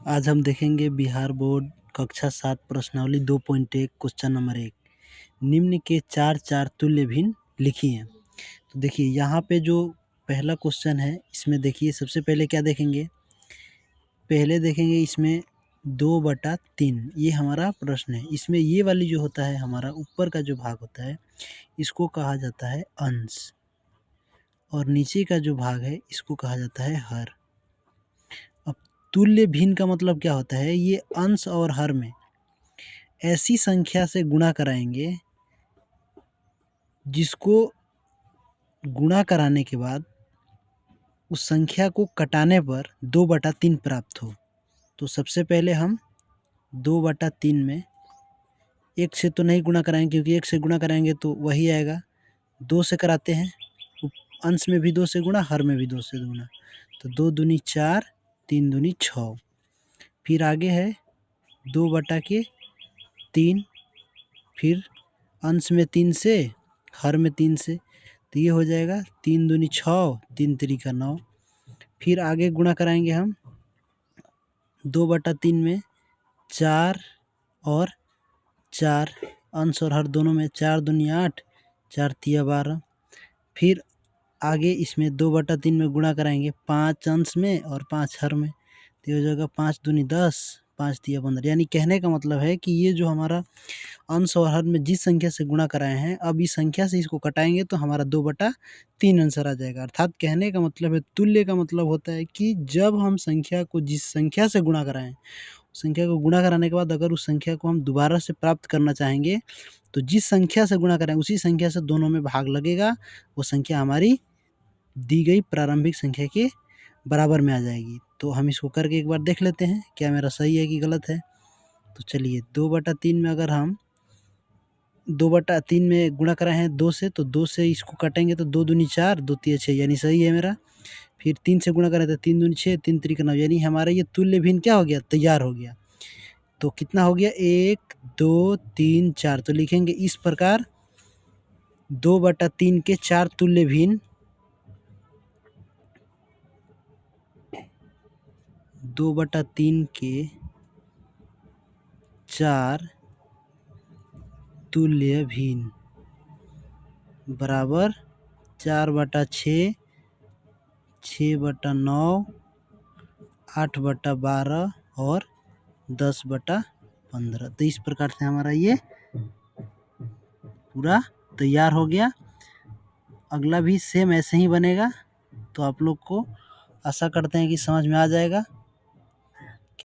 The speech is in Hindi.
आज हम देखेंगे बिहार बोर्ड कक्षा 7 प्रश्नावली 2.1 क्वेश्चन नंबर 1। निम्न के चार चार तुल्य भिन्न लिखिए। तो देखिए यहाँ पे जो पहला क्वेश्चन है इसमें देखिए सबसे पहले क्या देखेंगे, पहले देखेंगे इसमें 2/3 ये हमारा प्रश्न है। इसमें ये वाली जो होता है हमारा ऊपर का जो भाग होता है इसको कहा जाता है अंश और नीचे का जो भाग है इसको कहा जाता है हर। अब तुल्य भिन्न का मतलब क्या होता है, ये अंश और हर में ऐसी संख्या से गुणा कराएंगे जिसको गुणा कराने के बाद उस संख्या को कटाने पर 2/3 प्राप्त हो। तो सबसे पहले हम 2/3 में 1 से तो नहीं गुणा कराएंगे क्योंकि 1 से गुणा कराएंगे तो वही आएगा। 2 से कराते हैं, अंश में भी 2 से गुणा, हर में भी 2 से गुणा, तो 2 दूनी 4, 3 दूनी 6। फिर आगे है 2/3, फिर अंश में 3 से, हर में 3 से, तो ये हो जाएगा 3 दूनी 6, 3 तिरिका 9। फिर आगे गुणा कराएंगे हम 2/3 में 4 और 4, अंश और हर दोनों में 4 दूनी 8, 4 तिया 12। फिर आगे इसमें 2/3 में गुणा कराएंगे 5 अंश में और 5 हर में, तो ये हो जाएगा 5 दूनी 10, 5 तिया 15। यानी कहने का मतलब है कि ये जो हमारा अंश और हर में जिस संख्या से गुणा कराए हैं, अब इस संख्या से इसको कटाएंगे तो हमारा 2/3 आंसर आ जाएगा। अर्थात कहने का मतलब है, तुल्य का मतलब होता है कि जब हम संख्या को जिस संख्या से गुणा कराएं, उस संख्या को गुणा कराने के बाद अगर उस संख्या को हम दोबारा से प्राप्त करना चाहेंगे तो जिस संख्या से गुणा कराएं उसी संख्या से दोनों में भाग लगेगा, वो संख्या हमारी दी गई प्रारंभिक संख्या के बराबर में आ जाएगी। तो हम इसको करके एक बार देख लेते हैं क्या मेरा सही है कि गलत है। तो चलिए 2/3 में अगर हम 2/3 में गुणा कराए हैं 2 से, तो 2 से इसको काटेंगे तो 2 दूनी 4, 2 तिया 6, यानी सही है मेरा। फिर 3 से गुणा करें तो 3 दूनी 6, 3 तिरिका 9, यानी हमारा ये तुल्य भिन्न क्या हो गया, तैयार हो गया। तो कितना हो गया, 1 2 3 4। तो लिखेंगे इस प्रकार 2/3 के 4 तुल्य भिन्न, 2/3 के 4 तुल्य भिन्न बराबर 4/6, 6/9, 8/12 और 10/15। तो इस प्रकार से हमारा ये पूरा तैयार हो गया। अगला भी सेम ऐसे ही बनेगा। तो आप लोग को आशा करते हैं कि समझ में आ जाएगा।